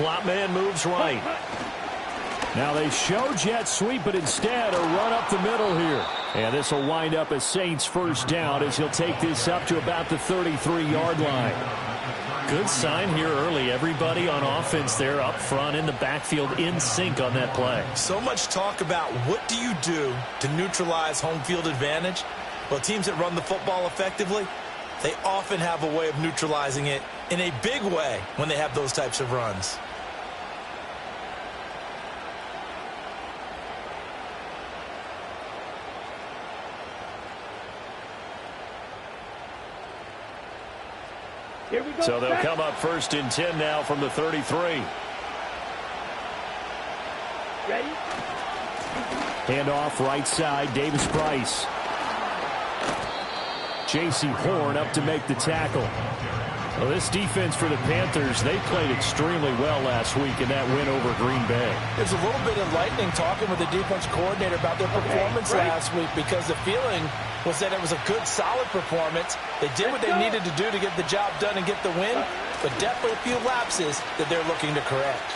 slot man moves right. Now they show jet sweep, but instead a run up the middle here. And this will wind up a Saints first down as he'll take this up to about the 33-yard line. Good sign here early. Everybody on offense there up front in the backfield in sync on that play. So much talk about what do you do to neutralize home field advantage. Well, teams that run the football effectively, they often have a way of neutralizing it in a big way when they have those types of runs. So they'll come up first and 10 now from the 33. Ready? Handoff right side, Davis Price. J.C. Horn up to make the tackle. Well, this defense for the Panthers, they played extremely well last week in that win over Green Bay. There's a little bit of lightning talking with the defense coordinator about their performance last week because the feeling was that it was a good, solid performance. They did what they needed to do to get the job done and get the win, but definitely a few lapses that they're looking to correct.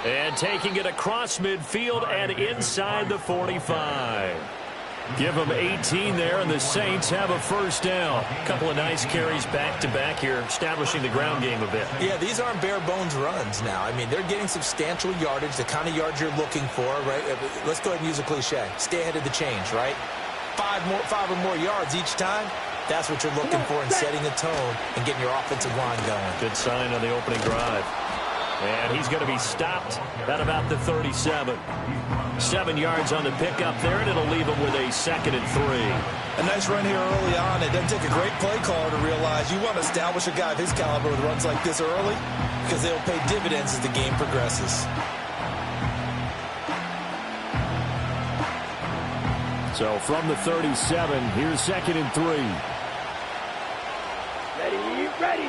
And taking it across midfield and inside the 45. Give them 18 there, and the Saints have a first down. A couple of nice carries back-to-back here, establishing the ground game a bit. Yeah, these aren't bare-bones runs now. I mean, they're getting substantial yardage, the kind of yards you're looking for, right? Let's go ahead and use a cliche. Stay ahead of the change, right? Five or more yards each time. That's what you're looking for in setting a tone and getting your offensive line going. Good sign on the opening drive. And he's going to be stopped at about the 37. 7 yards on the pickup there, and it'll leave him with a 2nd and 3. A nice run here early on. It doesn't take a great play caller to realize you want to establish a guy of his caliber with runs like this early because they'll pay dividends as the game progresses. So from the 37, here's 2nd and 3. Ready.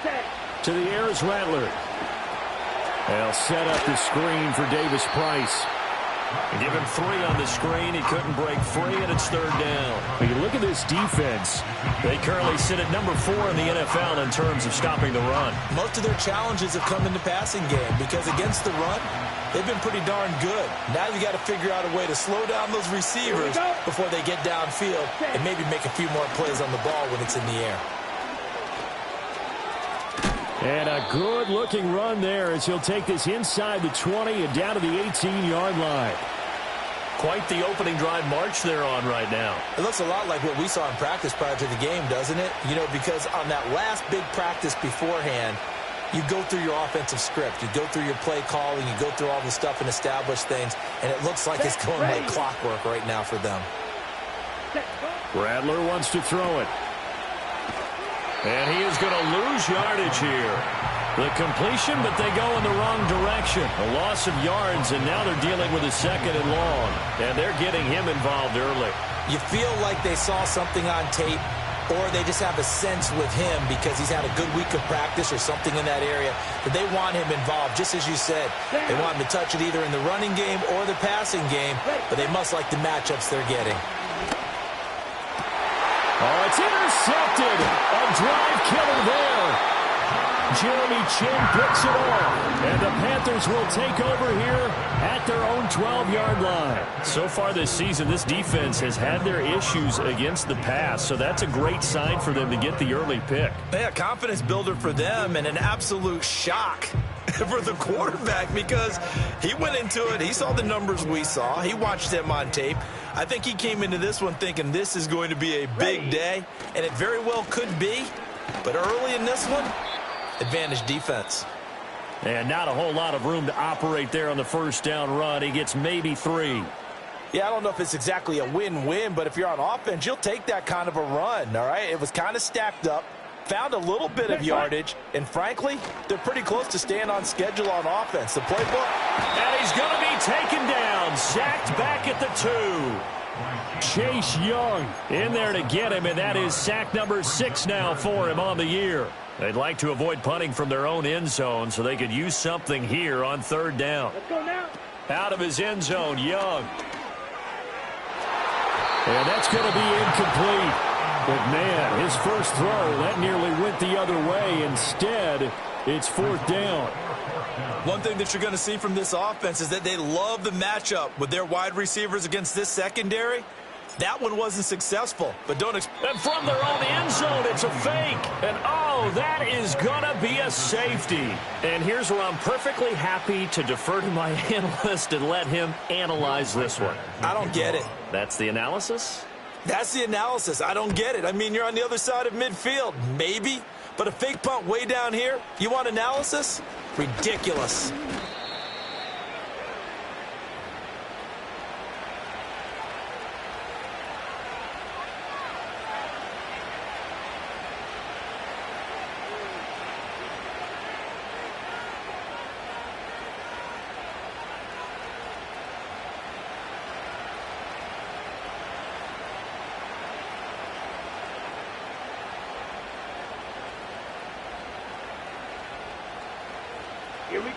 Set. To the air is Rattler. They'll set up the screen for Davis Price. And give him 3 on the screen. He couldn't break free, and it's 3rd down. When you look at this defense, they currently sit at number 4 in the NFL in terms of stopping the run. Most of their challenges have come in the passing game because against the run, they've been pretty darn good. Now you got to figure out a way to slow down those receivers before they get downfield and maybe make a few more plays on the ball when it's in the air. And a good-looking run there as he'll take this inside the 20 and down to the 18-yard line. Quite the opening drive march they're on right now. It looks a lot like what we saw in practice prior to the game, doesn't it? You know, because on that last big practice beforehand, you go through your offensive script. You go through your play calling. You go through all the stuff and establish things. And it looks like it's going like clockwork right now for them. Rattler wants to throw it. And he is going to lose yardage here. The completion, but they go in the wrong direction. A loss of yards, and now they're dealing with a 2nd and long. And they're getting him involved early. You feel like they saw something on tape, or they just have a sense with him because he's had a good week of practice or something in that area that they want him involved, just as you said. They want him to touch it either in the running game or the passing game, but they must like the matchups they're getting. Oh, it's intercepted. A drive killer there. Jeremy Chin picks it off. And the Panthers will take over here at their own 12-yard line. So far this season, this defense has had their issues against the pass, so that's a great sign for them to get the early pick. Yeah, confidence builder for them and an absolute shock for the quarterback because he went into it. He saw the numbers we saw. He watched them on tape. I think he came into this one thinking this is going to be a big day, and it very well could be. But early in this one, advantage defense. And not a whole lot of room to operate there on the first down run. He gets maybe 3. Yeah, I don't know if it's exactly a win-win, but if you're on offense, you'll take that kind of a run, all right? It was kind of stacked up. Found a little bit of yardage, and frankly, they're pretty close to staying on schedule on offense. The playbook. And he's going to be taken down, sacked back at the 2. Chase Young in there to get him, and that is sack number 6 now for him on the year. They'd like to avoid punting from their own end zone so they could use something here on 3rd down. Let's go now. Out of his end zone, Young. And that's going to be incomplete. But, man, his first throw, that nearly went the other way. Instead, it's 4th down. One thing that you're going to see from this offense is that they love the matchup with their wide receivers against this secondary. That one wasn't successful, but don't expect. And from their own end zone, it's a fake. And, oh, that is going to be a safety. And here's where I'm perfectly happy to defer to my analyst and let him analyze this one. I don't get it. That's the analysis? That's the analysis. I don't get it. I mean, you're on the other side of midfield. Maybe. But a fake punt way down here, you want analysis? Ridiculous.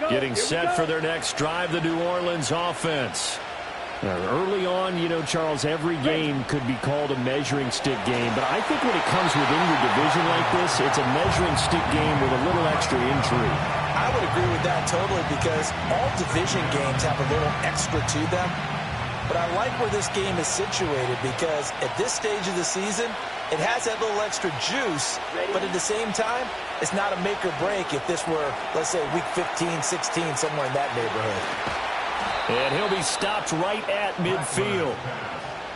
Getting set for their next drive, the New Orleans offense. Early on, you know, Charles, every game could be called a measuring stick game. But I think when it comes within your division like this, it's a measuring stick game with a little extra intrigue. I would agree with that totally because all division games have a little extra to them. But I like where this game is situated because at this stage of the season, it has that little extra juice, but at the same time, it's not a make or break if this were, let's say, week 15, 16, somewhere in that neighborhood. And he'll be stopped right at midfield.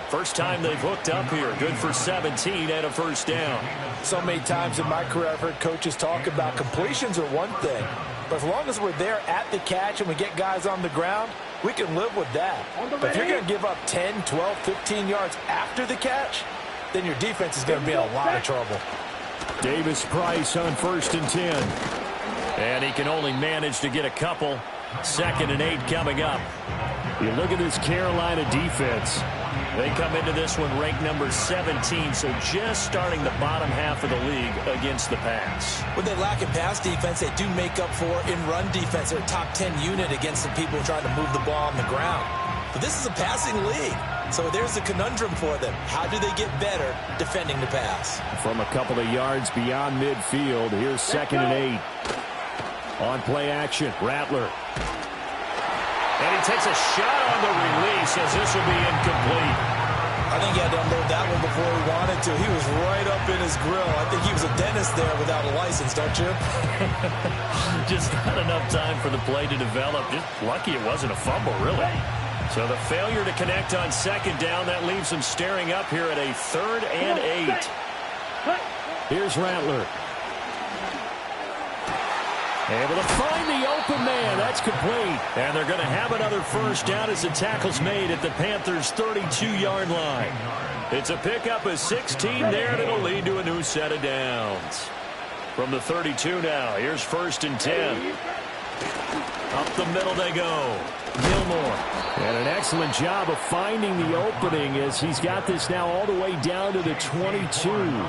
First time they've hooked up here. Good for 17 and a first down. So many times in my career, I've heard coaches talk about completions are one thing, but as long as we're there at the catch and we get guys on the ground, we can live with that. But if you're going to give up 10, 12, 15 yards after the catch, then your defense is going to be in a lot of trouble. Davis Price on 1st and 10. And he can only manage to get a couple. 2nd and 8 coming up. You look at this Carolina defense. They come into this one ranked number 17, so just starting the bottom half of the league against the pass. When they lack in pass defense, they do make up for in run defense. They're a top 10 unit against the people trying to move the ball on the ground. But this is a passing league. So there's a conundrum for them. How do they get better defending the pass? From a couple of yards beyond midfield, here's 2nd and 8. On play action, Rattler. And he takes a shot on the release as this will be incomplete. I think he had to unload that one before he wanted to. He was right up in his grill. I think he was a dentist there without a license, don't you? Just not enough time for the play to develop. Just lucky it wasn't a fumble, really. So the failure to connect on 2nd down, that leaves him staring up here at a 3rd and 8. Here's Rattler. Able to find the open man. That's complete. And they're going to have another first down as the tackle's made at the Panthers' 32-yard line. It's a pickup of 16 there, and it'll lead to a new set of downs. From the 32 now, here's 1st and 10. Up the middle they go. Gilmore. And an excellent job of finding the opening as he's got this now all the way down to the 22.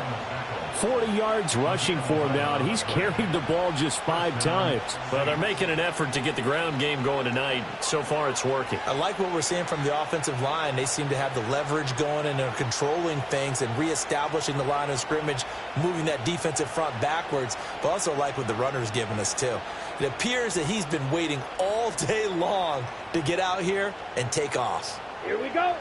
40 yards rushing for him now, and he's carried the ball just 5 times. Well, they're making an effort to get the ground game going tonight. So far, it's working. I like what we're seeing from the offensive line. They seem to have the leverage going and they're controlling things and reestablishing the line of scrimmage, moving that defensive front backwards, but also like what the runner's giving us, too. It appears that he's been waiting all day long to get out here and take off. Here we go.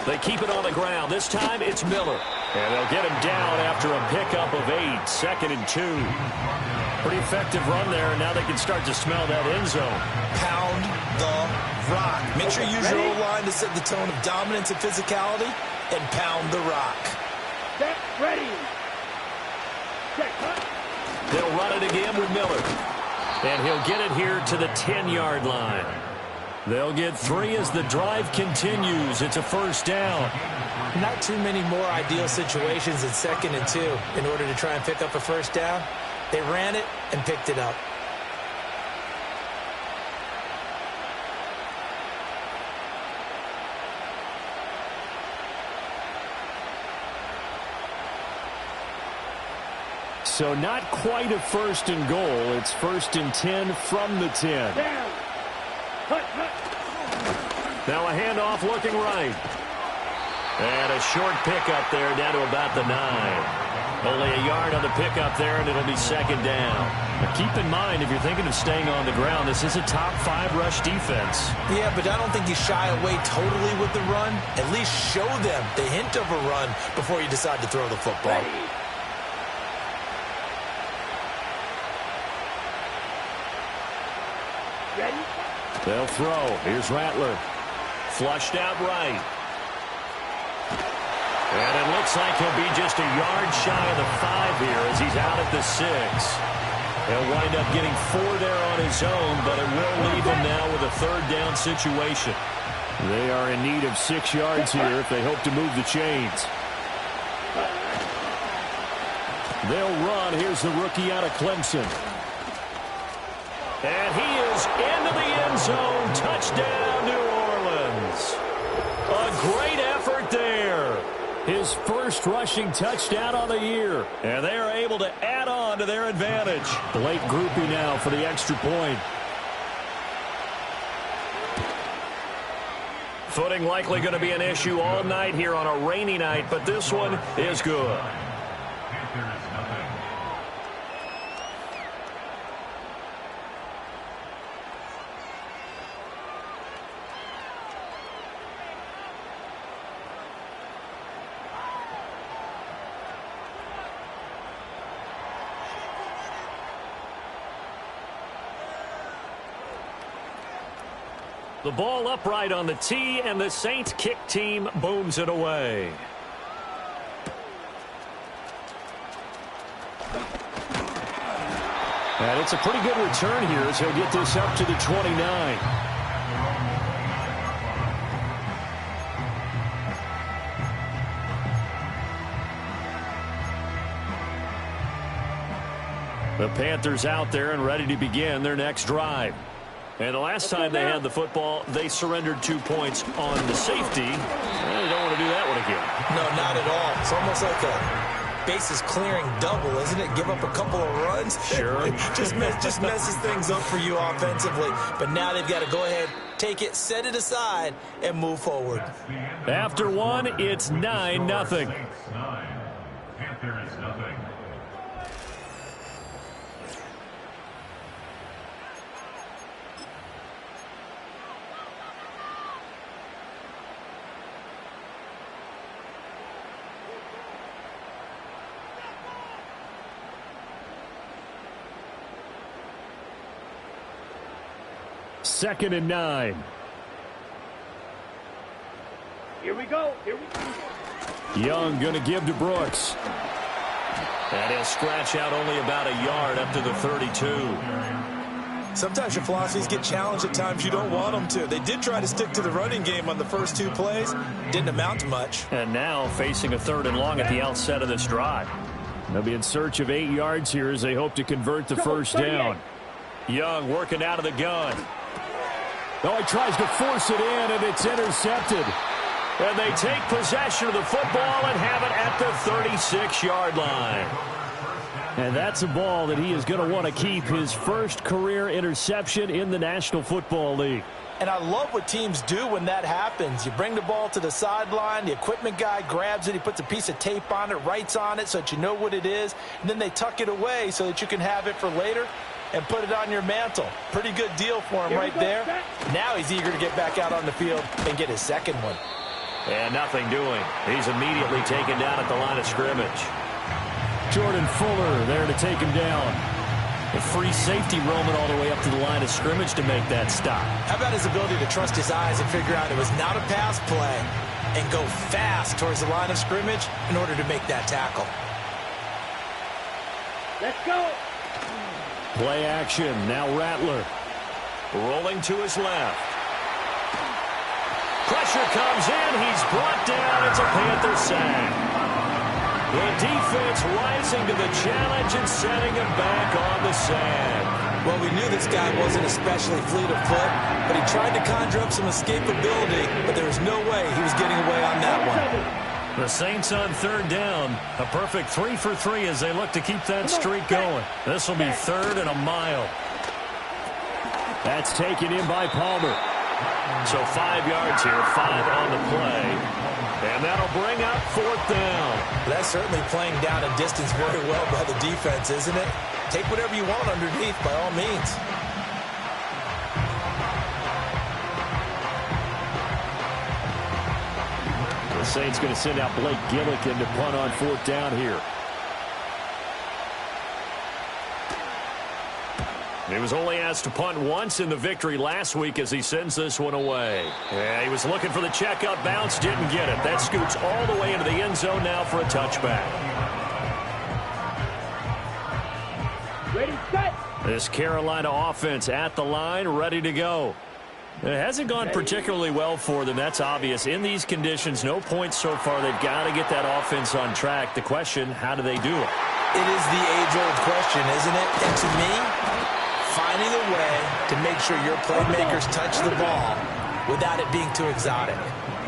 They keep it on the ground. This time it's Miller. And they'll get him down after a pickup of 8. 2nd and 2. Pretty effective run there, and now they can start to smell that end zone. Pound the rock. Make sure you use your O-line to set the tone of dominance and physicality, and pound the rock. Set, ready. Check, cut. They'll run it again with Miller. And he'll get it here to the 10-yard line. They'll get 3 as the drive continues. It's a first down. Not too many more ideal situations in 2nd and 2 in order to try and pick up a first down. They ran it and picked it up. So not quite a first and goal. It's first and 10 from the 10. Down. Cut. Now a handoff looking right. And a short pickup there down to about the 9. Only a yard on the pickup there, and it'll be second down. But keep in mind, if you're thinking of staying on the ground, this is a top 5 rush defense. Yeah, but I don't think you shy away totally with the run. At least show them the hint of a run before you decide to throw the football. Ready? They'll throw. Here's Rattler. Flushed out right. And it looks like he'll be just a yard shy of the 5 here as he's out at the 6. He'll wind up getting 4 there on his own, but it will leave him now with a third down situation. They are in need of 6 yards here if they hope to move the chains. They'll run. Here's the rookie out of Clemson. And he is into the end zone. Touchdown, New Orleans. A great effort there. His first rushing touchdown on the year. And they are able to add on to their advantage. Blake Groupie now for the extra point. Footing likely going to be an issue all night here on a rainy night, but this one is good. The ball upright on the tee, and the Saints kick team booms it away. And it's a pretty good return here as he'll get this up to the 29. The Panthers out there and ready to begin their next drive. And the last time they had the football, they surrendered 2 points on the safety. Well, they don't want to do that one again. No, not at all. It's almost like a bases clearing double, isn't it? Give up a couple of runs. Sure. just messes things up for you offensively. But now they've got to go ahead, take it, set it aside, and move forward. After one, it's 9-0. Panthers nothing. Second and 9. Here we go. Young going to give to Brooks. And he'll scratch out only about a yard up to the 32. Sometimes your philosophies get challenged at times you don't want them to. They did try to stick to the running game on the first 2 plays. Didn't amount to much. And now facing a 3rd and long at the outset of this drive. They'll be in search of 8 yards here as they hope to convert the first down. Young working out of the gun. Oh, he tries to force it in, and it's intercepted. And they take possession of the football and have it at the 36-yard line. And that's a ball that he is going to want to keep, his first career interception in the National Football League. And I love what teams do when that happens. You bring the ball to the sideline, the equipment guy grabs it, he puts a piece of tape on it, writes on it so that you know what it is, and then they tuck it away so that you can have it for later and put it on your mantle. Pretty good deal for him right there. Now he's eager to get back out on the field and get his second one. And nothing doing. He's immediately taken down at the line of scrimmage. Jordan Fuller there to take him down. A free safety roaming all the way up to the line of scrimmage to make that stop. How about his ability to trust his eyes and figure out it was not a pass play and go fast towards the line of scrimmage in order to make that tackle. Let's go. Play action. Now Rattler. Rolling to his left. Pressure comes in. He's brought down. It's a Panther sack. The defense rising to the challenge and setting him back on the sand. Well, we knew this guy wasn't especially fleet of foot, but he tried to conjure up some escapability, but there was no way he was getting away on that one. The Saints on third down. A perfect 3 for 3 as they look to keep that streak going. This will be 3rd and a mile. That's taken in by Palmer. So 5 yards here, 5 on the play. And that'll bring up 4th down. That's certainly playing down a distance very well by the defense, isn't it? Take whatever you want underneath by all means. The Saints going to send out Blake Gillikin to punt on 4th down here. He was only asked to punt once in the victory last week as he sends this one away. Yeah, he was looking for the checkup bounce, didn't get it. That scoots all the way into the end zone now for a touchback. Ready, set. This Carolina offense at the line, ready to go. It hasn't gone particularly well for them. That's obvious. In these conditions, no points so far. They've got to get that offense on track. The question, how do they do it? It is the age-old question, isn't it? And to me, finding a way to make sure your playmakers touch the ball without it being too exotic.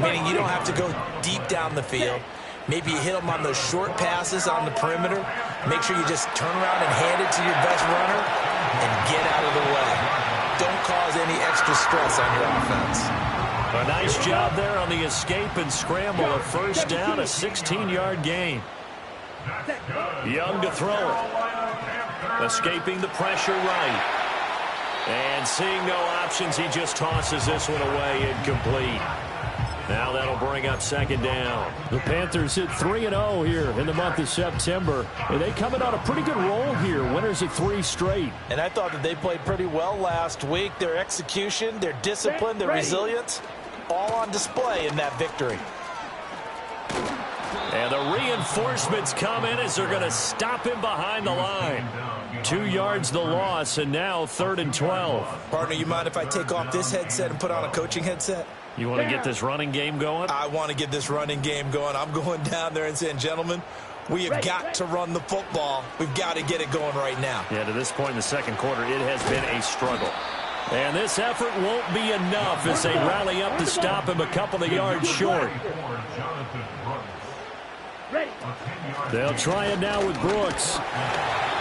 Meaning you don't have to go deep down the field. Maybe you hit them on those short passes on the perimeter. Make sure you just turn around and hand it to your best runner and get out of the way. Don't cause any extra stress on your offense. A nice job there on the escape and scramble. A 1st down, a 16-yard gain. Young to throw it. Escaping the pressure right. And seeing no options, he just tosses this one away incomplete. Now that'll bring up 2nd down. The Panthers hit 3-0 here in the month of September. And they coming on a pretty good roll here. Winners of 3 straight. And I thought that they played pretty well last week. Their execution, their discipline, their resilience, all on display in that victory. And the reinforcements come in as they're going to stop him behind the line. 2 yards the loss, and now 3rd and 12. Partner, you mind if I take off this headset and put on a coaching headset? You want to get this running game going? I want to get this running game going. I'm going down there and saying, gentlemen, we have got to run the football. We've got to get it going right now. Yeah, to this point in the 2nd quarter, it has been a struggle. And this effort won't be enough as they rally up to stop him a couple of yards short. They'll try it now with Brooks.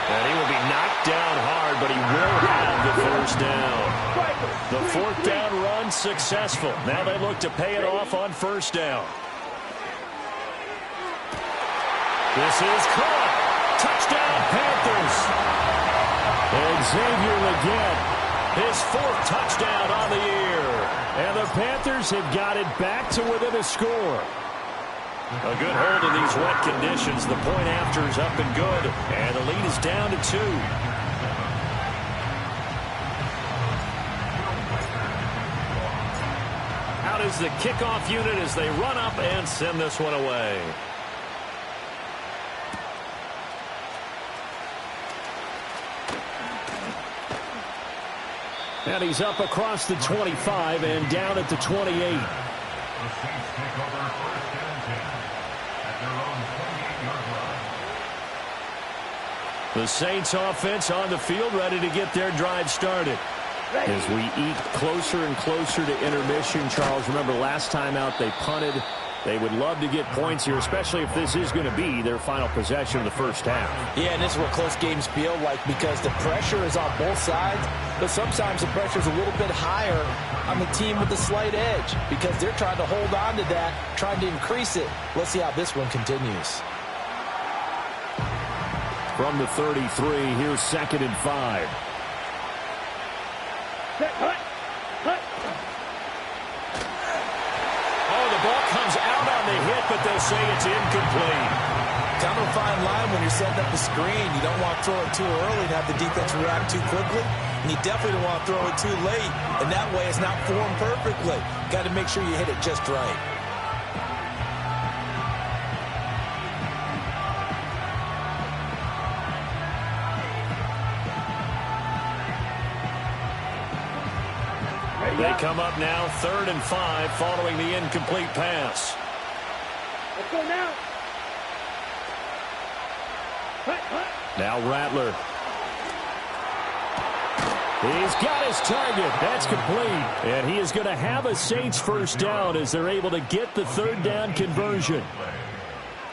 And he will be knocked down hard, but he will have the 1st down. The 4th down run successful. Now they look to pay it off on 1st down. This is caught. Touchdown, Panthers. And Xavier Legette, his 4th touchdown on the year. And the Panthers have got it back to within a score. A good hold in these wet conditions. The point after is up and good. And the lead is down to 2. Out is the kickoff unit as they run up and send this one away. And he's up across the 25 and down at the 28. The Saints offense on the field, ready to get their drive started. As we eat closer and closer to intermission, Charles, remember last time out they punted. They would love to get points here, especially if this is going to be their final possession of the 1st half. Yeah, and this is what close games feel like because the pressure is on both sides, but sometimes the pressure is a little bit higher on the team with the slight edge because they're trying to hold on to that, trying to increase it. Let's see how this one continues. From the 33, here's 2nd and 5. Oh, the ball comes out on the hit, but they'll say it's incomplete. Kind of a fine line when you're setting up the screen. You don't want to throw it too early and have the defense react too quickly. And you definitely don't want to throw it too late. And that way it's not formed perfectly. Got to make sure you hit it just right. They come up now 3rd and 5 following the incomplete pass. Let's go now. Now Rattler. He's got his target. That's complete. And he is going to have a Saints 1st down as they're able to get the 3rd down conversion.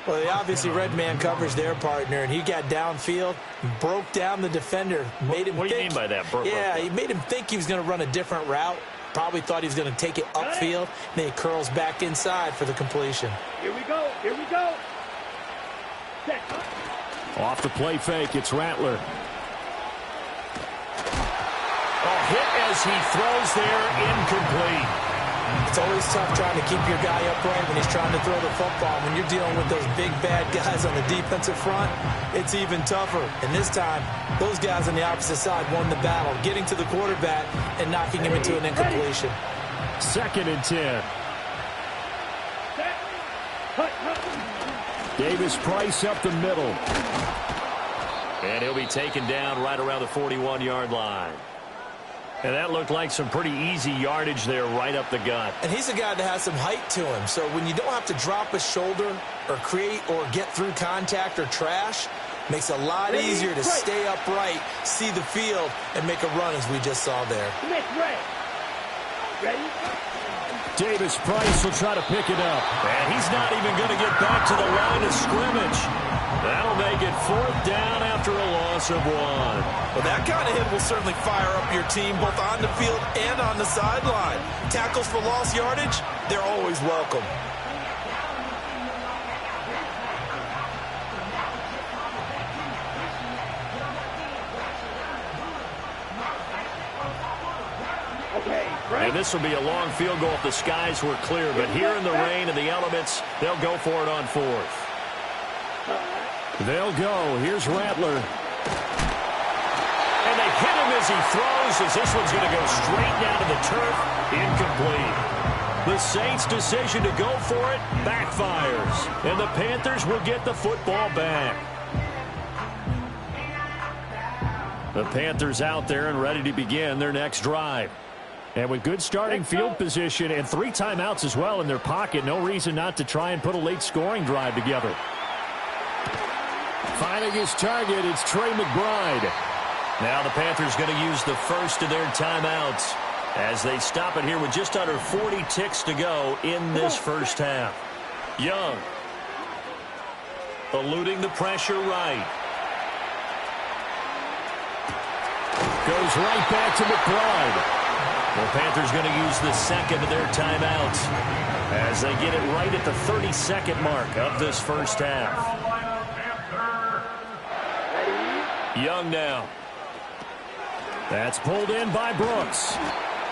Well, they obviously read man coverage their partner, and he got downfield, broke down the defender, made him What do you mean by that? Yeah, he made him think he was going to run a different route. Probably thought he was going to take it upfield. Then he curls back inside for the completion. Here we go. Here we go. Set. Off the play fake, it's Rattler. Hit as he throws there, incomplete. It's always tough trying to keep your guy upright when he's trying to throw the football. When you're dealing with those big, bad guys on the defensive front, it's even tougher. And this time, those guys on the opposite side won the battle, getting to the quarterback and knocking him into an incompletion. 2nd and 10. Davis Price up the middle. And he'll be taken down right around the 41-yard line. And that looked like some pretty easy yardage there right up the gut. And he's a guy that has some height to him. So when you don't have to drop a shoulder or create or get through contact or trash, makes it a lot easier to stay upright, see the field, and make a run as we just saw there. Ready? Davis Price will try to pick it up. And he's not even going to get back to the line of scrimmage. That'll make it 4th down after a loss of 1. Well, that kind of hit will certainly fire up your team both on the field and on the sideline. Tackles for lost yardage, they're always welcome. And this will be a long field goal if the skies were clear. But here in the rain and the elements, they'll go for it on 4th. They'll go. Here's Rattler. And they hit him as he throws, as this one's going to go straight down to the turf. Incomplete. The Saints' decision to go for it backfires. And the Panthers will get the football back. The Panthers out there and ready to begin their next drive. And with good starting field position and 3 timeouts as well in their pocket, no reason not to try and put a late scoring drive together. Finding his target, it's Trey McBride. Now the Panthers going to use the first of their timeouts as they stop it here with just under 40 ticks to go in this first half. Young eluding the pressure right. Goes right back to McBride. The Panthers going to use the second of their timeouts as they get it right at the 32nd mark of this first half. Young now. That's pulled in by Brooks.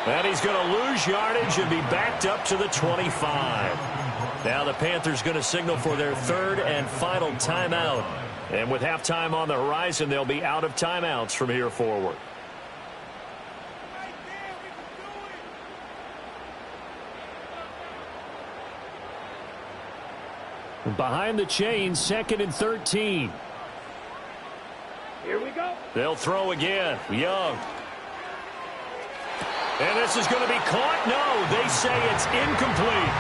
And he's going to lose yardage and be backed up to the 25. Now the Panthers going to signal for their 3rd and final timeout. And with halftime on the horizon, they'll be out of timeouts from here forward. Behind the chains, 2nd and 13. Here we go. They'll throw again. Young. And this is going to be caught. No, they say it's incomplete.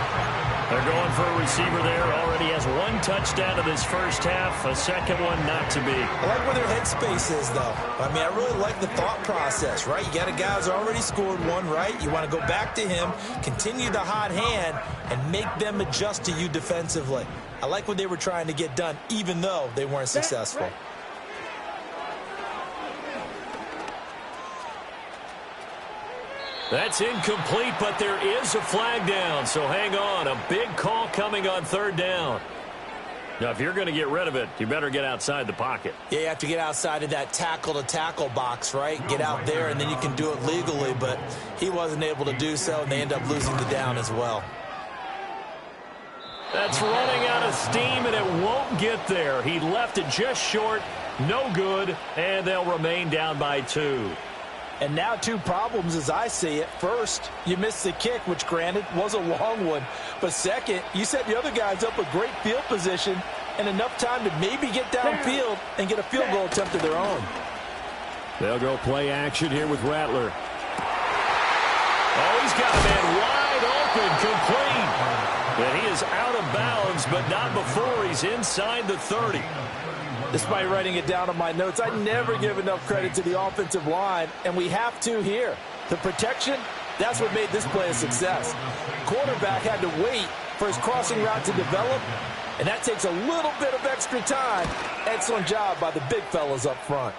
They're going for a receiver there. Already has 1 touchdown in this first half. A second one not to be. I like where their headspace is, though. I mean, I really like the thought process, right? You got a guy who's already scored 1, right? You want to go back to him, continue the hot hand, and make them adjust to you defensively. I like what they were trying to get done, even though they weren't successful. That's incomplete, but there is a flag down, so hang on. A big call coming on 3rd down. Now, if you're going to get rid of it, you better get outside the pocket. Yeah, you have to get outside of that tackle-to-tackle box, right? Get out there, and then you can do it legally, but he wasn't able to do so, and they end up losing the down as well. That's running out of steam, and it won't get there. He left it just short, no good, and they'll remain down by 2. And now 2 problems as I see it. First, you missed the kick, which granted was a long one. But second, you set the other guys up with great field position and enough time to maybe get downfield and get a field goal attempt of their own. They'll go play action here with Rattler. Oh, he's got a man wide open, complete. And he is out of bounds, but not before he's inside the 30. Despite writing it down on my notes, I never give enough credit to the offensive line, and we have to here. The protection, that's what made this play a success. Quarterback had to wait for his crossing route to develop, and that takes a little bit of extra time. Excellent job by the big fellas up front.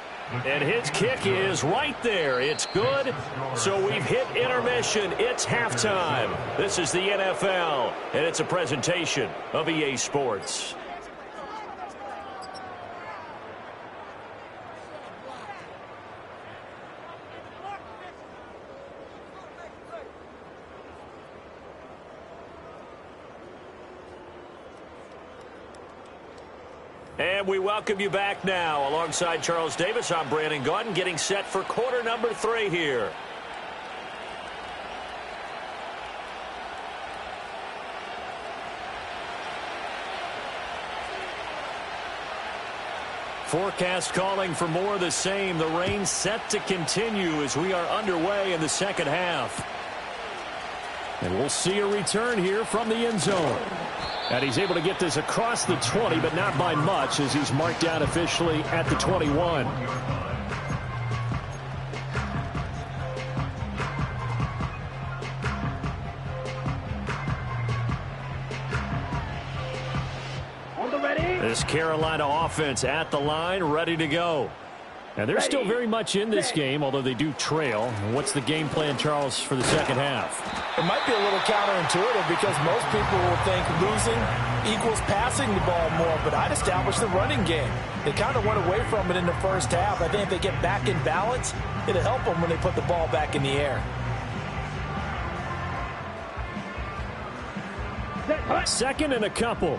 And his kick is right there. It's good. So we've hit intermission. It's halftime. This is the NFL, and it's a presentation of EA Sports. And we welcome you back now. Alongside Charles Davis, I'm Brandon Gaudin, getting set for quarter number 3 here. Forecast calling for more of the same. The rain set to continue as we are underway in the second half. And we'll see a return here from the end zone. And he's able to get this across the 20, but not by much, as he's marked down officially at the 21. This Carolina offense at the line, ready to go. And they're still very much in this game, although they do trail. What's the game plan, Charles, for the second half? It might be a little counterintuitive because most people will think losing equals passing the ball more, but I'd establish the running game. They kind of went away from it in the first half. I think if they get back in balance, it'll help them when they put the ball back in the air. Second and a couple.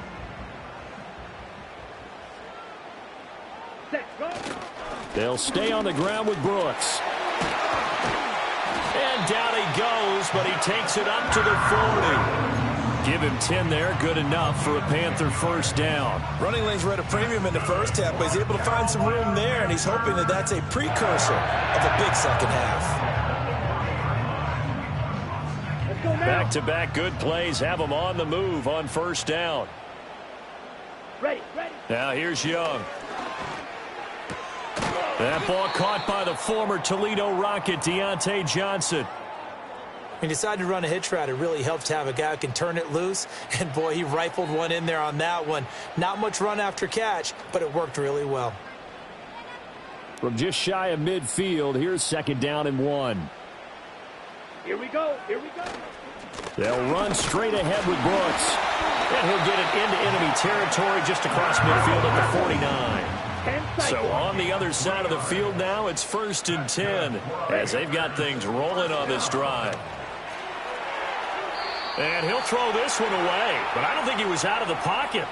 They'll stay on the ground with Brooks. And down he goes, but he takes it up to the 40. Give him 10 there, good enough for a Panther first down. Running lanes were at a premium in the first half, but he's able to find some room there, and he's hoping that that's a precursor of a big second half. Back-to-back good plays have him on the move on first down. Ready. Now here's Young. That ball caught by the former Toledo Rocket, Deontay Johnson. He decided to run a hitch route. It really helps to have a guy who can turn it loose. And, boy, he rifled one in there on that one. Not much run after catch, but it worked really well. From just shy of midfield, here's second down and 1. Here we go. They'll run straight ahead with Brooks. And he'll get it into enemy territory just across midfield at the 49. So on the other side of the field now, it's 1st and 10 as they've got things rolling on this drive. And he'll throw this one away, but I don't think he was out of the pocket.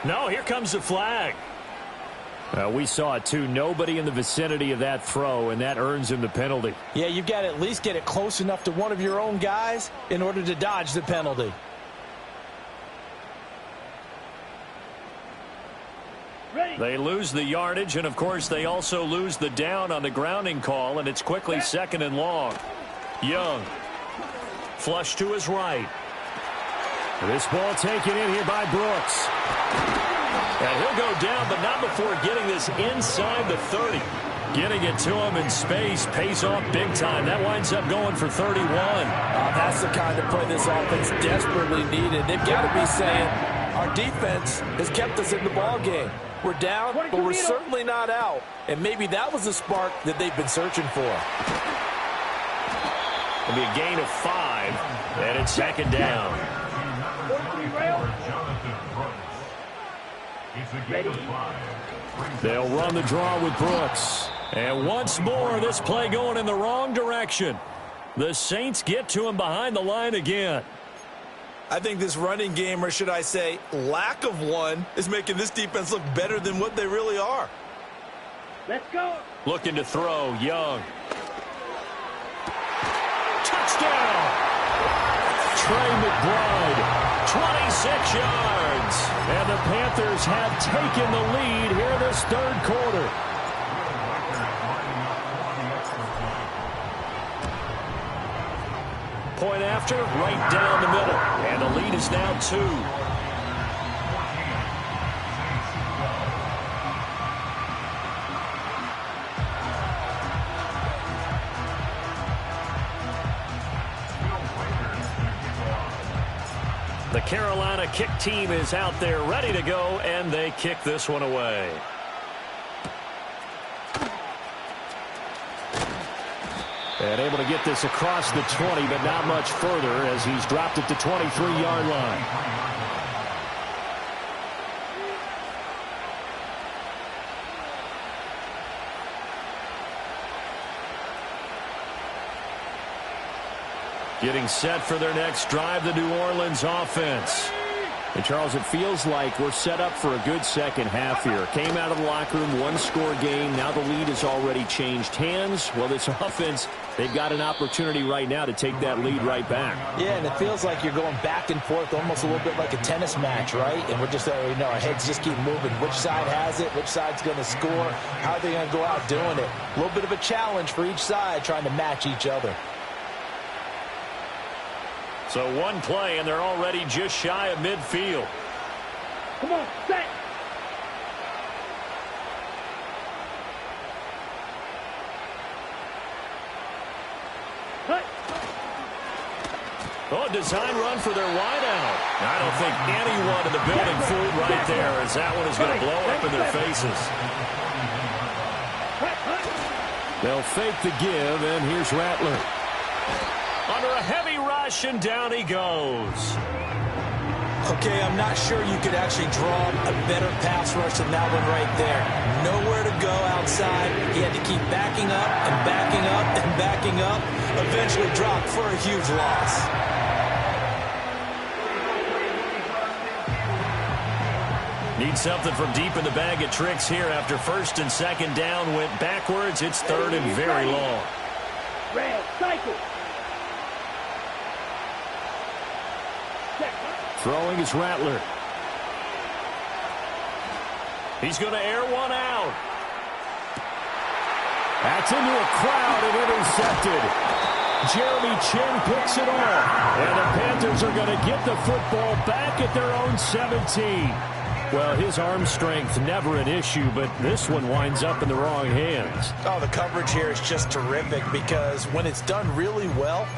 No, here comes the flag. We saw it too. Nobody in the vicinity of that throw, and that earns him the penalty. Yeah, you've got to at least get it close enough to one of your own guys in order to dodge the penalty. They lose the yardage, and, of course, they also lose the down on the grounding call, and it's quickly 2nd and long. Young, flush to his right. This ball taken in here by Brooks. And he'll go down, but not before getting this inside the 30. Getting it to him in space pays off big time. That winds up going for 31. That's the kind of play this offense desperately needed. They've got to be saying, our defense has kept us in the ball game. We're down, but we're certainly not out. And maybe that was the spark that they've been searching for. It'll be a gain of 5, and it's second down. They'll run the draw with Brooks. And once more, this play going in the wrong direction. The Saints get to him behind the line again. I think this running game, or should I say lack of one, is making this defense look better than what they really are. Let's go. Looking to throw, Young. Touchdown! Trey McBride, 26 yards. And the Panthers have taken the lead here in this third quarter. Point after, right down the middle. And the lead is now 2. The Carolina kick team is out there ready to go, and they kick this one away. And able to get this across the 20, but not much further as he's dropped it to 23-yard line. Getting set for their next drive, the New Orleans offense. And, Charles, it feels like we're set up for a good second half here. Came out of the locker room, one-score game. Now the lead has already changed hands. Well, this offense, they've got an opportunity right now to take that lead right back. Yeah, and it feels like you're going back and forth, almost a little bit like a tennis match, right? And we're just, our heads just keep moving. Which side has it? Which side's going to score? How are they going to go out doing it? A little bit of a challenge for each side trying to match each other. So one play, and they're already just shy of midfield. Come on, set. Oh, design run for their wideout. I don't think anyone in the building fooled right there, as that one is going to blow up in their faces. They'll fake the give, and here's Rattler. Under a heavy rush, and down he goes. Okay, I'm not sure you could actually draw a better pass rush than that one right there. Nowhere to go outside. He had to keep backing up and backing up and backing up. Eventually dropped for a huge loss. Need something from deep in the bag of tricks here after first and second down went backwards. It's third and very long. Red, cycle. Throwing is Rattler. He's going to air one out. That's into a crowd and intercepted. Jeremy Chin picks it off. And the Panthers are going to get the football back at their own 17. Well, his arm strength never an issue, but this one winds up in the wrong hands. Oh, the coverage here is just terrific because when it's done really well,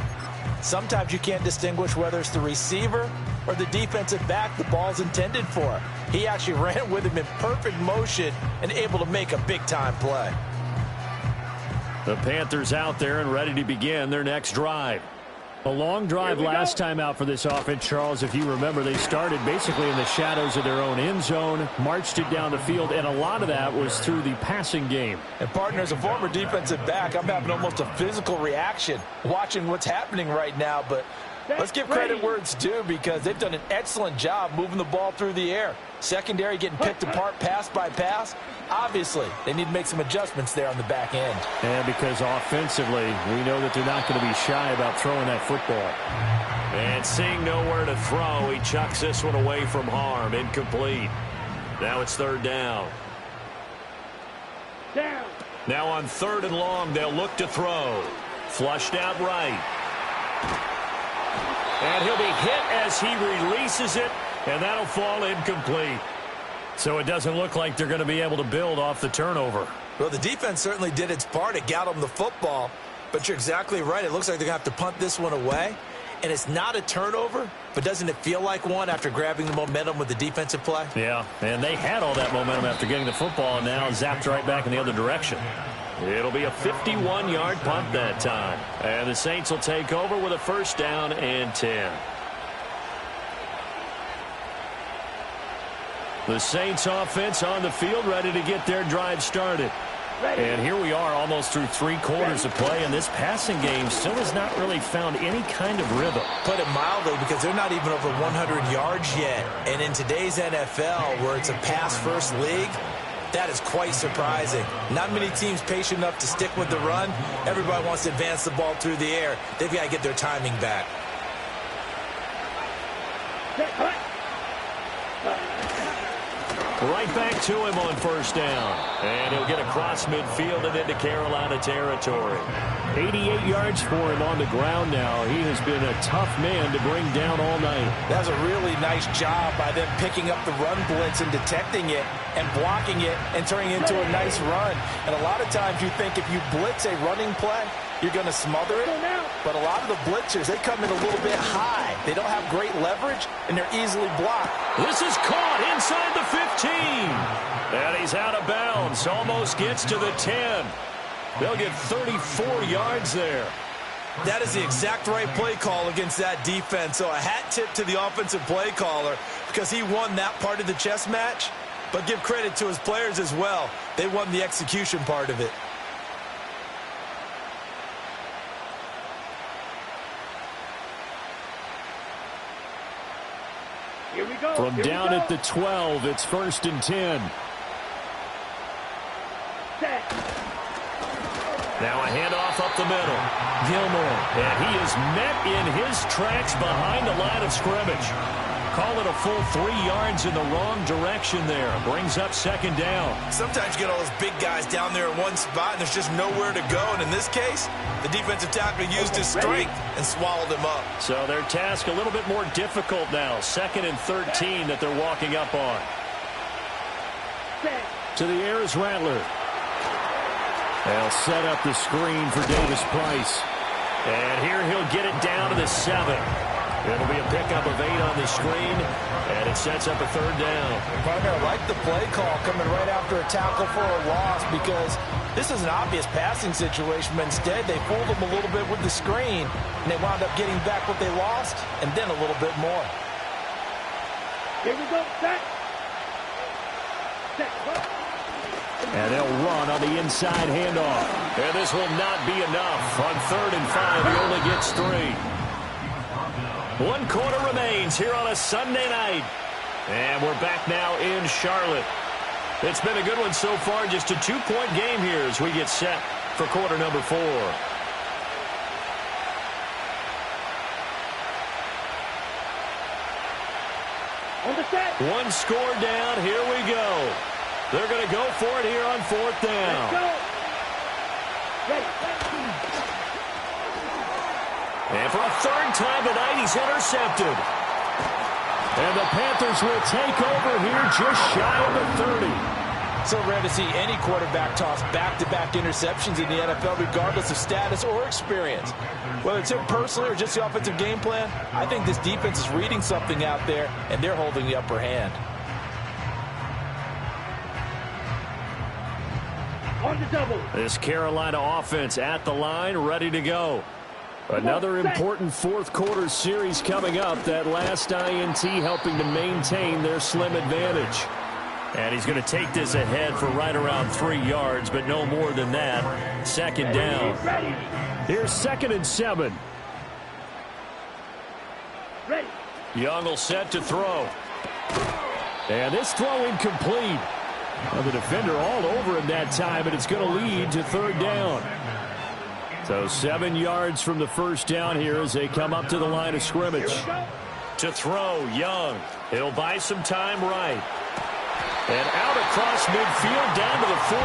sometimes you can't distinguish whether it's the receiver or the defensive back the ball's intended for. He actually ran with him in perfect motion and able to make a big-time play. The Panthers out there and ready to begin their next drive. A long drive last time out for this offense, Charles. If you remember, they started basically in the shadows of their own end zone, marched it down the field, and a lot of that was through the passing game. And, partner, as a former defensive back, I'm having almost a physical reaction watching what's happening right now. But let's give credit where it's due because they've done an excellent job moving the ball through the air. Secondary getting picked apart pass by pass. Obviously, they need to make some adjustments there on the back end. And because offensively, we know that they're not going to be shy about throwing that football. And seeing nowhere to throw, he chucks this one away from harm. Incomplete. Now it's third down. Now on third and long, they'll look to throw. Flushed out right. And he'll be hit as he releases it, and that'll fall incomplete. So it doesn't look like they're going to be able to build off the turnover. Well, the defense certainly did its part. It got them the football. But you're exactly right. It looks like they're going to have to punt this one away. And it's not a turnover, but doesn't it feel like one after grabbing the momentum with the defensive play? Yeah, and they had all that momentum after getting the football and now zapped right back in the other direction. It'll be a 51-yard punt that time. And the Saints will take over with a first down and 10. The Saints offense on the field ready to get their drive started. And here we are almost through 3 quarters of play, and this passing game still has not really found any kind of rhythm. Put it mildly, because they're not even over 100 yards yet. And in today's NFL, where it's a pass-first league, that is quite surprising. Not many teams patient enough to stick with the run. Everybody wants to advance the ball through the air. They've got to get their timing back. Right back to him on first down. And he'll get across midfield and into Carolina territory. 88 yards for him on the ground now. He has been a tough man to bring down all night. That's a really nice job by them picking up the run blitz and detecting it and blocking it and turning it into a nice run. And a lot of times you think if you blitz a running play, you're going to smother it. but a lot of the blitzers, they come in a little bit high. They don't have great leverage, and they're easily blocked. This is caught inside the 15. And he's out of bounds. Almost gets to the 10. They'll get 34 yards there. That is the exact right play call against that defense. So a hat tip to the offensive play caller because he won that part of the chess match. But give credit to his players as well. They won the execution part of it. Here we go. From down at the 12, it's 1st and 10. Set. Now a handoff up the middle. Gilmore. And he is met in his tracks behind the line of scrimmage. Call it a full 3 yards in the wrong direction there. Brings up 2nd down. Sometimes you get all those big guys down there in one spot, and there's just nowhere to go. And in this case, the defensive tackle used his strength and swallowed him up. So their task a little bit more difficult now. 2nd and 13 that they're walking up on. To the air is Rattler. They'll set up the screen for Davis Price. And here he'll get it down to the 7. It'll be a pickup of 8 on the screen, and it sets up a 3rd down. Partner, I like the play call coming right after a tackle for a loss because this is an obvious passing situation, but instead they fooled them a little bit with the screen, and they wound up getting back what they lost and then a little bit more. Here we go. Set. Set. And they'll run on the inside handoff. And this will not be enough. On 3rd and 5, he only gets 3. 1 quarter remains here on a Sunday night. And we're back now in Charlotte. It's been a good one so far. Just a 2-point game here as we get set for quarter number 4. On the set. 1 score down. Here we go. They're going to go for it here on 4th down. Let's go. Ready. And for a 3rd time tonight, he's intercepted. And the Panthers will take over here just shy of the 30. So rare to see any quarterback toss back-to-back interceptions in the NFL, regardless of status or experience. Whether it's him personally or just the offensive game plan, I think this defense is reading something out there, and they're holding the upper hand. On the double. This Carolina offense at the line, ready to go. Another important 4th quarter series coming up. That last INT helping to maintain their slim advantage. And he's going to take this ahead for right around 3 yards, but no more than that. 2nd down. Ready. Here's 2nd and 7. Ready. Young will set to throw. And this throw incomplete. Well, the defender all over him that time, and it's going to lead to 3rd down. So 7 yards from the 1st down here as they come up to the line of scrimmage. To throw, Young. He'll buy some time right. And out across midfield down to the 45.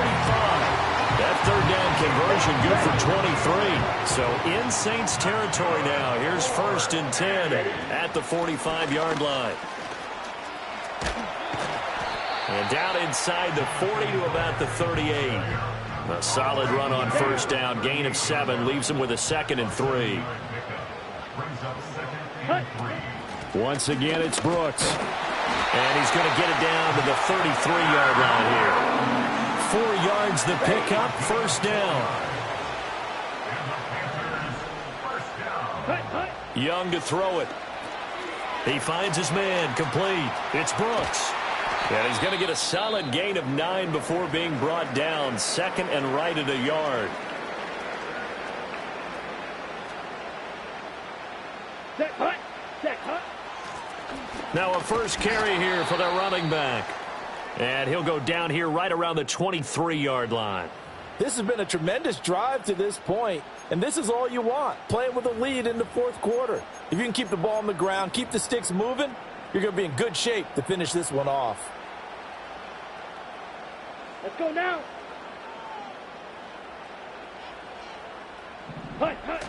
That 3rd down conversion good for 23. So in Saints territory now. Here's 1st and 10 at the 45-yard line. And down inside the 40 to about the 38. A solid run on 1st down. Gain of 7 leaves him with a 2nd and 3. Once again, it's Brooks. And he's going to get it down to the 33-yard line here. 4 yards the pickup. 1st down. Young to throw it. He finds his man. Complete. It's Brooks. And he's going to get a solid gain of 9 before being brought down. 2nd and right at a yard. Set. Hut. Set. Hut. Now a 1st carry here for the running back. And he'll go down here right around the 23-yard line. This has been a tremendous drive to this point, and this is all you want, playing with a lead in the 4th quarter. If you can keep the ball on the ground, keep the sticks moving, you're going to be in good shape to finish this one off. Let's go now. Hut. Hut.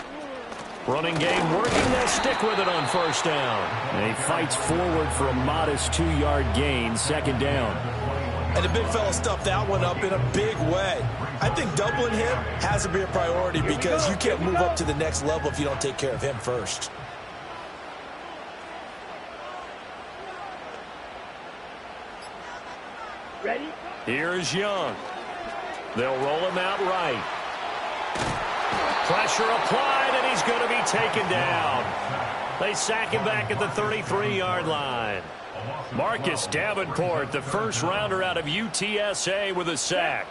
Running game working. They'll stick with it on 1st down. And he fights forward for a modest 2-yard gain. 2nd down. And the big fella stuffed that one up in a big way. I think doubling him has to be a priority because you can't move up to the next level if you don't take care of him first. Ready? Here's Young. They'll roll him out right. Pressure applied, and he's going to be taken down. They sack him back at the 33-yard line. Marcus Davenport, the first rounder out of UTSA, with a sack.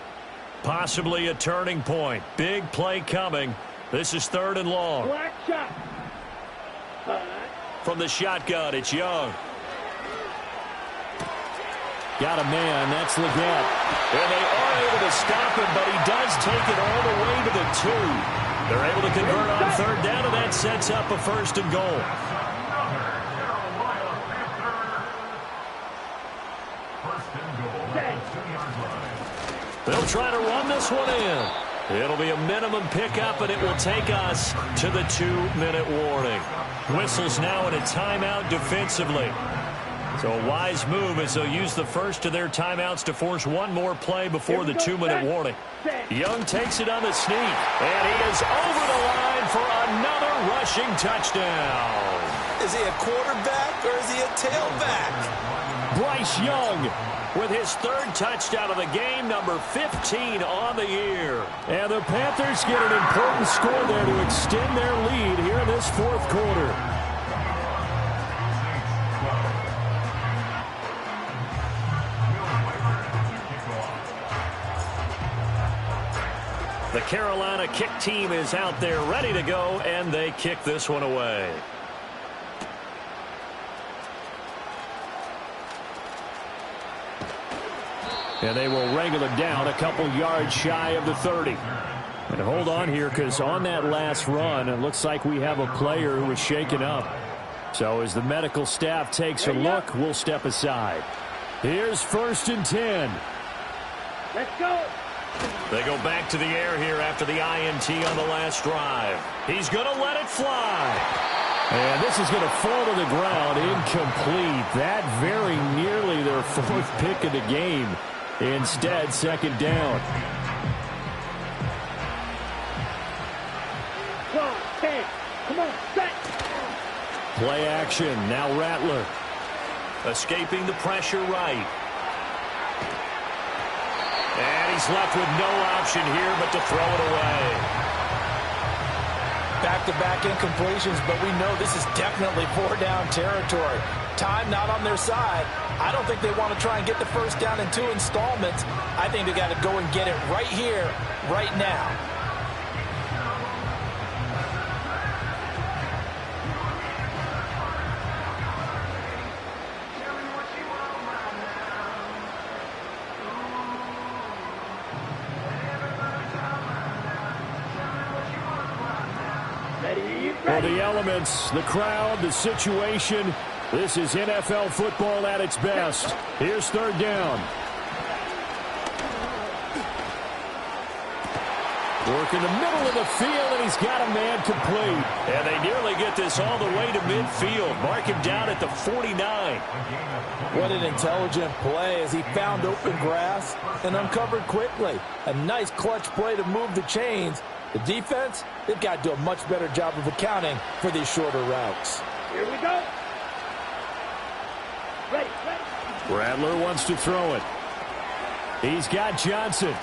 Possibly a turning point. Big play coming. This is 3rd and long. Black shot. From the shotgun, it's Young. Got a man. That's Leggett. And they are able to stop him, but he does take it all the way to the 2. They're able to convert on 3rd down, and that sets up a 1st and goal. They'll try to run this one in. It'll be a minimum pickup, and it will take us to the 2-minute warning. Whistles now in a timeout defensively. So a wise move as they'll use the first of their timeouts to force one more play before the 2-minute warning. Young takes it on the sneak, and he is over the line for another rushing touchdown. Is he a quarterback or is he a tailback? Bryce Young with his 3rd touchdown of the game, number 15 on the year. And the Panthers get an important score there to extend their lead here in this 4th quarter. The Carolina kick team is out there ready to go, and they kick this one away. And they will wrangle it down a couple yards shy of the 30. And hold on here, because on that last run, it looks like we have a player who was shaken up. So as the medical staff takes a look, we'll step aside. Here's 1st and 10. Let's go. They go back to the air here after the INT on the last drive. He's going to let it fly. And this is going to fall to the ground incomplete. That very nearly their 4th pick of the game. Instead, 2nd down. 12, 10. Come on, set. Play action. Now Rattler. Escaping the pressure right. And he's left with no option here but to throw it away. Back-to-back incompletions, but we know this is definitely 4-down territory. Time not on their side. I don't think they want to try and get the 1st down in 2 installments. I think they got to go and get it right here, right now. Well, the elements, the crowd, the situation, this is NFL football at its best. Here's 3rd down. Work in the middle of the field, and he's got a man complete. And they nearly get this all the way to midfield. Mark him down at the 49. What an intelligent play as he found open grass and uncovered quickly. A nice clutch play to move the chains. The defense, they've got to do a much better job of accounting for these shorter routes. Here we go. Ready, ready. Rattler wants to throw it. He's got Johnson.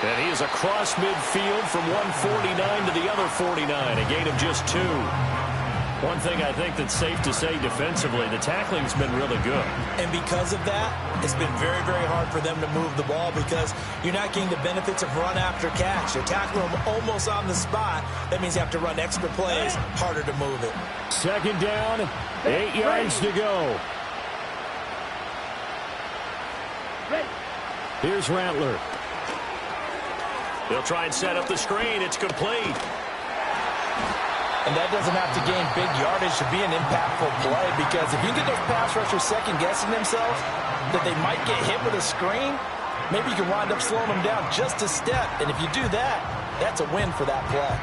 And he is across midfield from 149 to the other 49, a gain of just 2. One thing I think that's safe to say defensively, the tackling's been really good. And because of that, it's been very, very hard for them to move the ball because you're not getting the benefits of run after catch. You're tackling them almost on the spot. That means you have to run extra plays, harder to move it. 2nd down, 8 yards to go. Ready. Here's Rattler. He'll try and set up the screen. It's complete. And that doesn't have to gain big yardage to be an impactful play because if you get those pass rushers second-guessing themselves that they might get hit with a screen, maybe you can wind up slowing them down just a step. And if you do that, that's a win for that play.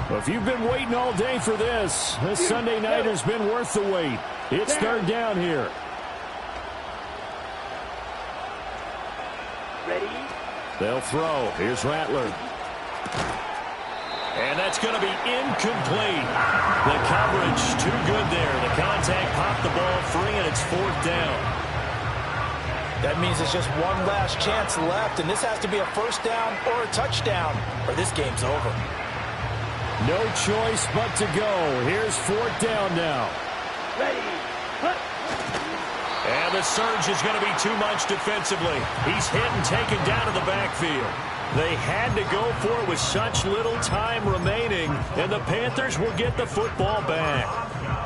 Well, if you've been waiting all day for this Sunday nighter's been worth the wait. It's third down here. Ready? They'll throw. Here's Rattler. And that's going to be incomplete. The coverage too good there. The contact popped the ball free, and it's fourth down. That means it's just one last chance left, and this has to be a first down or a touchdown, or this game's over. No choice but to go. Here's fourth down now. Ready? Hut. And the surge is going to be too much defensively. He's hit and taken down to the backfield. They had to go for it with such little time remaining, and the Panthers will get the football back.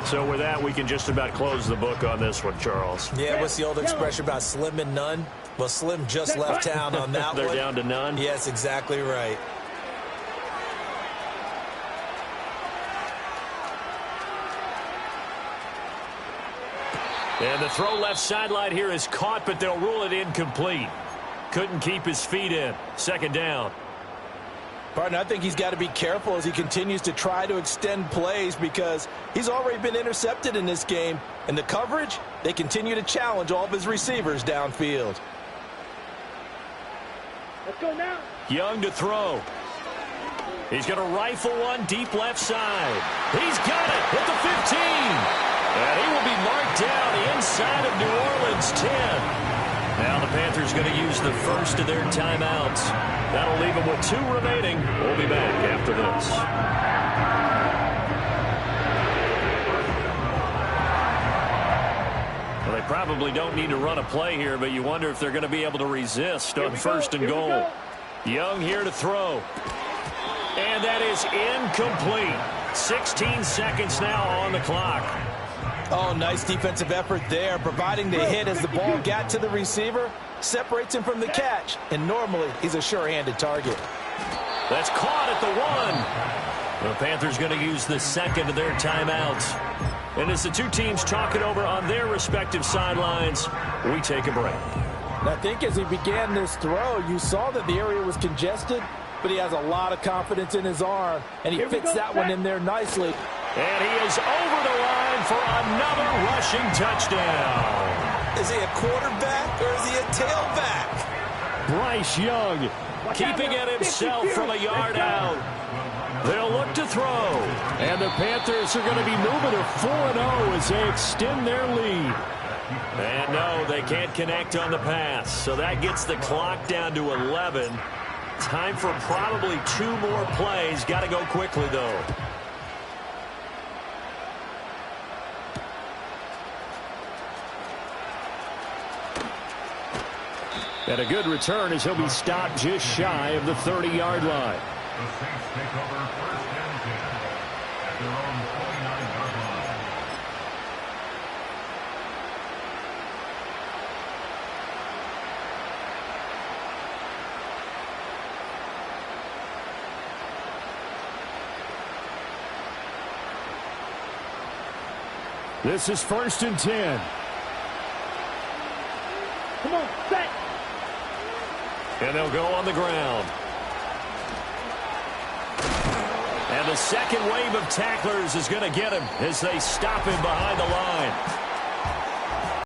So with that, we can just about close the book on this one, Charles. Yeah, what's the old expression about slim and none? Well, Slim just left town on that one. They're down to none? Yes, exactly right. And the throw left sideline here is caught, but they'll rule it incomplete. Couldn't keep his feet in. Second down. Partner, I think he's got to be careful as he continues to try to extend plays because he's already been intercepted in this game. And the coverage, they continue to challenge all of his receivers downfield. Let's go now. Young to throw. He's going to rifle one deep left side. He's got it at the 15. And he will be marked down inside of New Orleans 10. Now the Panthers going to use the first of their timeouts. That'll leave them with 2 remaining. We'll be back after this. Well, they probably don't need to run a play here, but you wonder if they're going to be able to resist on first and goal. Young here to throw. And that is incomplete. 16 seconds now on the clock. Oh, nice defensive effort there, providing the hit as the ball got to the receiver, separates him from the catch, and normally he's a sure-handed target. That's caught at the 1. The Panthers going to use the second of their timeouts. And as the two teams talk it over on their respective sidelines, we take a break. And I think as he began this throw, you saw that the area was congested, but he has a lot of confidence in his arm, and he fits that one in there nicely. And he is over the line for another rushing touchdown. Is he a quarterback or is he a tailback? Bryce Young keeping it himself from a yard out. They'll look to throw. And the Panthers are going to be moving to 4-0 as they extend their lead. And no, they can't connect on the pass. So that gets the clock down to 11. Time for probably 2 more plays. Got to go quickly, though. And a good return as he'll be stopped just shy of the 30-yard line. The Saints take over first and 10 at their own 49-yard line. This is first and 10. Come on, set. And they'll go on the ground. And the second wave of tacklers is going to get him as they stop him behind the line.